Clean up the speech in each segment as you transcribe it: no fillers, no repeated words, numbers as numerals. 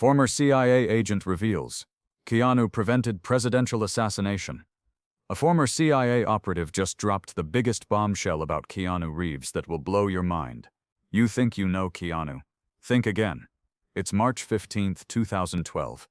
Former CIA agent reveals Keanu prevented presidential assassination. A former CIA operative just dropped the biggest bombshell about Keanu Reeves that will blow your mind. You think you know Keanu? Think again. It's March 15, 2012.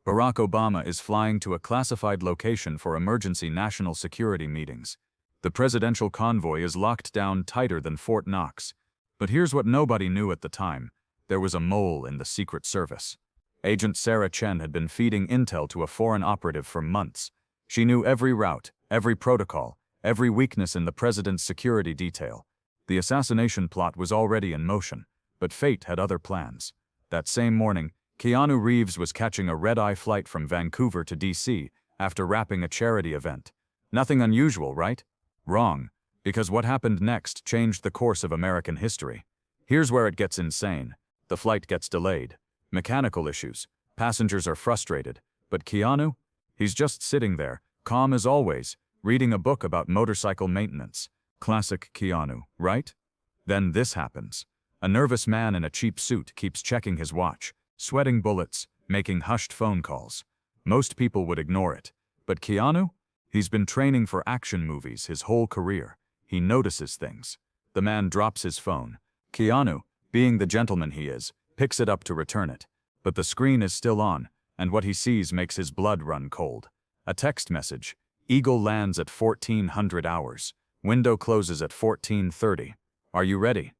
Barack Obama is flying to a classified location for emergency national security meetings. The presidential convoy is locked down tighter than Fort Knox. But here's what nobody knew at the time. There was a mole in the Secret Service. Agent Sarah Chen had been feeding intel to a foreign operative for months. She knew every route, every protocol, every weakness in the president's security detail. The assassination plot was already in motion, but fate had other plans. That same morning, Keanu Reeves was catching a red-eye flight from Vancouver to DC after wrapping a charity event. Nothing unusual, right? Wrong, because what happened next changed the course of American history. Here's where it gets insane. The flight gets delayed. Mechanical issues. Passengers are frustrated. But Keanu? He's just sitting there, calm as always, reading a book about motorcycle maintenance. Classic Keanu, right? Then this happens. A nervous man in a cheap suit keeps checking his watch, sweating bullets, making hushed phone calls. Most people would ignore it. But Keanu? He's been training for action movies his whole career. He notices things. The man drops his phone. Keanu, being the gentleman he is, picks it up to return it. But the screen is still on, and what he sees makes his blood run cold. A text message. Eagle lands at 1400 hours. Window closes at 14:30. Are you ready?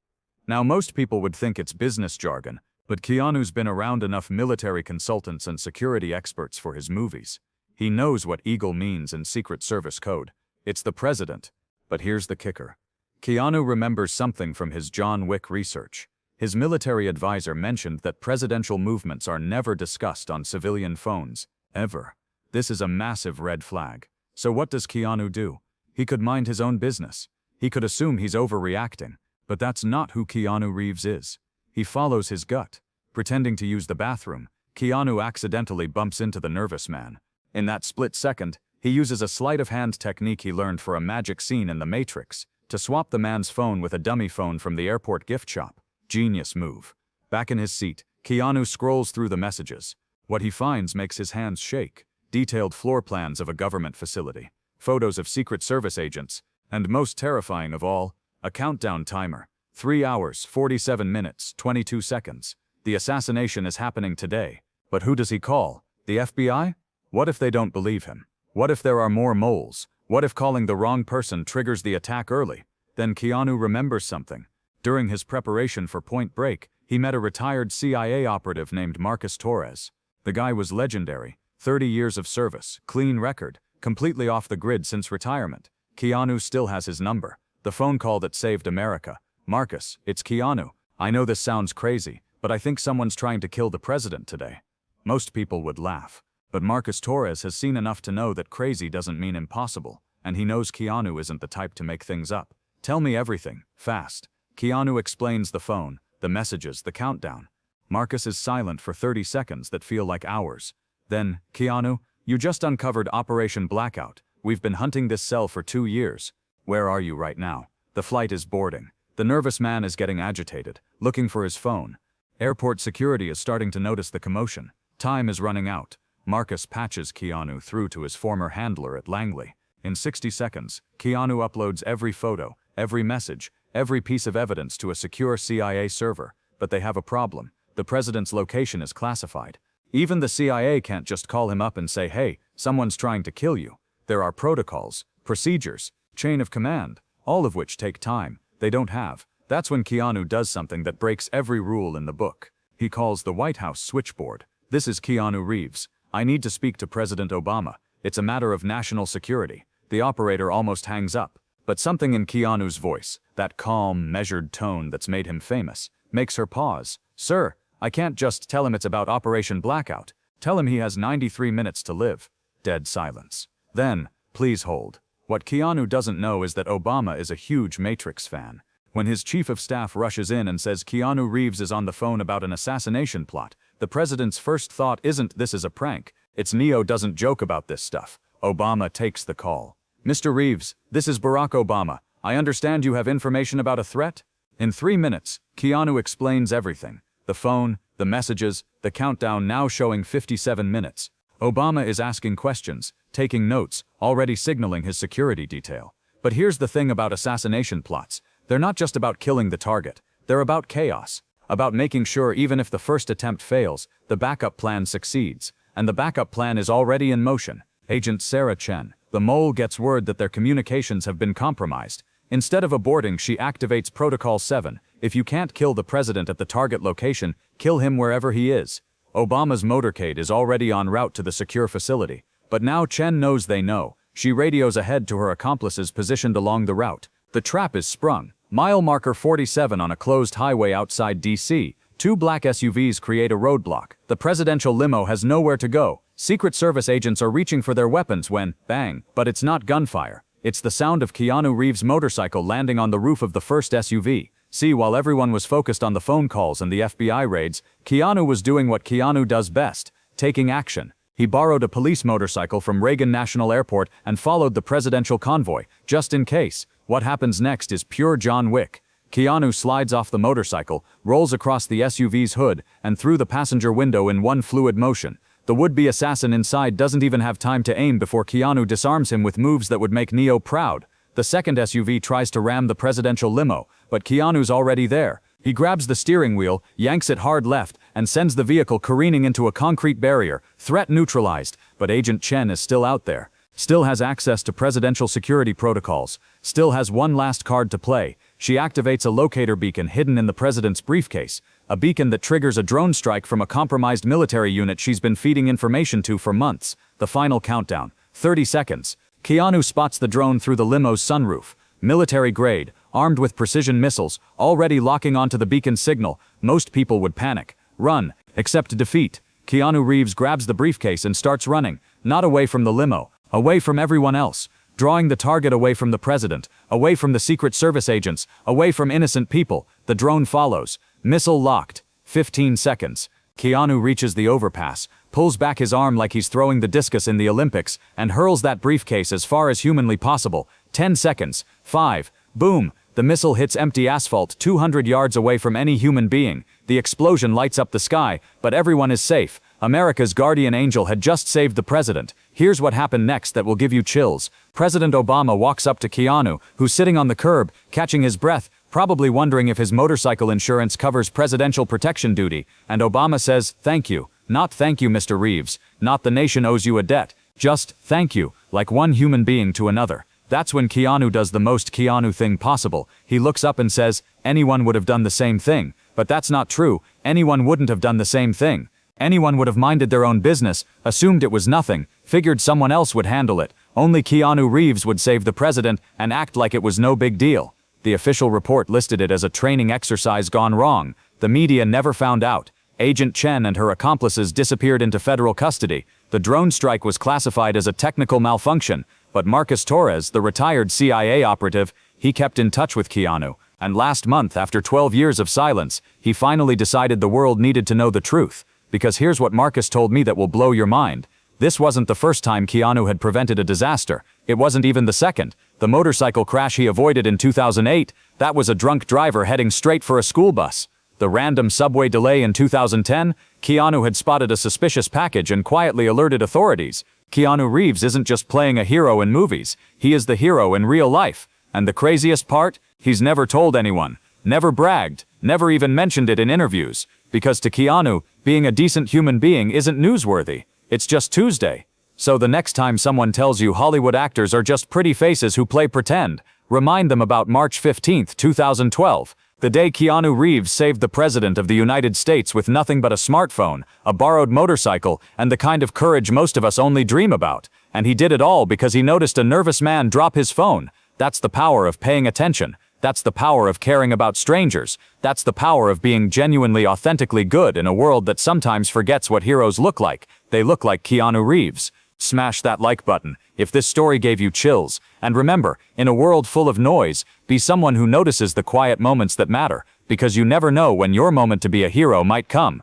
Now most people would think it's business jargon, but Keanu's been around enough military consultants and security experts for his movies. He knows what Eagle means in Secret Service code. It's the president. But here's the kicker. Keanu remembers something from his John Wick research. His military advisor mentioned that presidential movements are never discussed on civilian phones, ever. This is a massive red flag. So what does Keanu do? He could mind his own business. He could assume he's overreacting, but that's not who Keanu Reeves is. He follows his gut. Pretending to use the bathroom, Keanu accidentally bumps into the nervous man. In that split second, he uses a sleight-of-hand technique he learned for a magic scene in The Matrix to swap the man's phone with a dummy phone from the airport gift shop. Genius move. Back in his seat, Keanu scrolls through the messages. What he finds makes his hands shake. Detailed floor plans of a government facility, photos of Secret Service agents, and most terrifying of all, a countdown timer. 3 hours, 47 minutes, 22 seconds. The assassination is happening today. But who does he call? The FBI? What if they don't believe him? What if there are more moles? What if calling the wrong person triggers the attack early? Then Keanu remembers something. During his preparation for Point Break, he met a retired CIA operative named Marcus Torres. The guy was legendary. 30 years of service, clean record, completely off the grid since retirement. Keanu still has his number. The phone call that saved America. Marcus, it's Keanu. I know this sounds crazy, but I think someone's trying to kill the president today. Most people would laugh. But Marcus Torres has seen enough to know that crazy doesn't mean impossible, and he knows Keanu isn't the type to make things up. Tell me everything, fast. Keanu explains the phone, the messages, the countdown. Marcus is silent for 30 seconds that feel like hours. Then, Keanu, you just uncovered Operation Blackout. We've been hunting this cell for 2 years. Where are you right now? The flight is boarding. The nervous man is getting agitated, looking for his phone. Airport security is starting to notice the commotion. Time is running out. Marcus patches Keanu through to his former handler at Langley. In 60 seconds, Keanu uploads every photo, every message, every piece of evidence to a secure CIA server. But they have a problem. The president's location is classified. Even the CIA can't just call him up and say, hey, someone's trying to kill you. There are protocols, procedures, chain of command, all of which take time. They don't have. That's when Keanu does something that breaks every rule in the book. He calls the White House switchboard. This is Keanu Reeves. I need to speak to President Obama. It's a matter of national security. The operator almost hangs up. But something in Keanu's voice, that calm, measured tone that's made him famous, makes her pause. Sir, I can't just tell him it's about Operation Blackout. Tell him he has 93 minutes to live. Dead silence. Then, please hold. What Keanu doesn't know is that Obama is a huge Matrix fan. When his chief of staff rushes in and says Keanu Reeves is on the phone about an assassination plot, the president's first thought isn't this is a prank. It's Neo doesn't joke about this stuff. Obama takes the call. Mr. Reeves, this is Barack Obama. I understand you have information about a threat? In 3 minutes, Keanu explains everything. The phone, The messages, the countdown now showing 57 minutes. Obama is asking questions, taking notes, already signaling his security detail. But here's the thing about assassination plots. They're not just about killing the target. They're about chaos. About making sure even if the first attempt fails, the backup plan succeeds. And the backup plan is already in motion. Agent Sarah Chen, the mole, gets word that their communications have been compromised. Instead of aborting, she activates Protocol 7. If you can't kill the president at the target location, kill him wherever he is. Obama's motorcade is already en route to the secure facility. But now Chen knows they know. She radios ahead to her accomplices positioned along the route. The trap is sprung. Mile marker 47 on a closed highway outside D.C. Two black SUVs create a roadblock. The presidential limo has nowhere to go. Secret Service agents are reaching for their weapons when, bang, but it's not gunfire. It's the sound of Keanu Reeves' motorcycle landing on the roof of the first SUV. See, while everyone was focused on the phone calls and the FBI raids, Keanu was doing what Keanu does best, taking action. He borrowed a police motorcycle from Reagan National Airport and followed the presidential convoy, just in case. What happens next is pure John Wick. Keanu slides off the motorcycle, rolls across the SUV's hood, and through the passenger window in one fluid motion. The would-be assassin inside doesn't even have time to aim before Keanu disarms him with moves that would make Neo proud. The second SUV tries to ram the presidential limo, but Keanu's already there. He grabs the steering wheel, yanks it hard left, and sends the vehicle careening into a concrete barrier. Threat neutralized, but Agent Chen is still out there. Still has access to presidential security protocols. Still has one last card to play. She activates a locator beacon hidden in the president's briefcase. A beacon that triggers a drone strike from a compromised military unit she's been feeding information to for months. The final countdown. 30 seconds. Keanu spots the drone through the limo's sunroof. Military grade, armed with precision missiles, already locking onto the beacon's signal. Most people would panic. Run. Except defeat. Keanu Reeves grabs the briefcase and starts running. Not away from the limo. Away from everyone else. Drawing the target away from the president. Away from the Secret Service agents. Away from innocent people. The drone follows. Missile locked. 15 seconds. Keanu reaches the overpass, pulls back his arm like he's throwing the discus in the Olympics, and hurls that briefcase as far as humanly possible. 10 seconds. 5. Boom. The missile hits empty asphalt 200 yards away from any human being. The explosion lights up the sky, but everyone is safe. America's guardian angel had just saved the president. Here's what happened next that will give you chills. President Obama walks up to Keanu, who's sitting on the curb, catching his breath, probably wondering if his motorcycle insurance covers presidential protection duty, and Obama says, "Thank you." Not "Thank you, Mr. Reeves." Not "The nation owes you a debt." Just "Thank you," like one human being to another. That's when Keanu does the most Keanu thing possible. He looks up and says, "Anyone would have done the same thing." But that's not true. Anyone wouldn't have done the same thing. Anyone would have minded their own business, assumed it was nothing, figured someone else would handle it. Only Keanu Reeves would save the president and act like it was no big deal. The official report listed it as a training exercise gone wrong. The media never found out. Agent Chen and her accomplices disappeared into federal custody. The drone strike was classified as a technical malfunction, but Marcus Torres, the retired CIA operative, he kept in touch with Keanu. And last month, after 12 years of silence, he finally decided the world needed to know the truth. Because here's what Marcus told me that will blow your mind. This wasn't the first time Keanu had prevented a disaster. It wasn't even the second. The motorcycle crash he avoided in 2008, that was a drunk driver heading straight for a school bus. The random subway delay in 2010, Keanu had spotted a suspicious package and quietly alerted authorities. Keanu Reeves isn't just playing a hero in movies. He is the hero in real life. And the craziest part? He's never told anyone. Never bragged. Never even mentioned it in interviews. Because to Keanu, being a decent human being isn't newsworthy. It's just Tuesday. So the next time someone tells you Hollywood actors are just pretty faces who play pretend, remind them about March 15, 2012, the day Keanu Reeves saved the President of the United States with nothing but a smartphone, a borrowed motorcycle, and the kind of courage most of us only dream about. And he did it all because he noticed a nervous man drop his phone. That's the power of paying attention. That's the power of caring about strangers. That's the power of being genuinely, authentically good in a world that sometimes forgets what heroes look like. They look like Keanu Reeves. Smash that like button if this story gave you chills. And remember, in a world full of noise, be someone who notices the quiet moments that matter, because you never know when your moment to be a hero might come.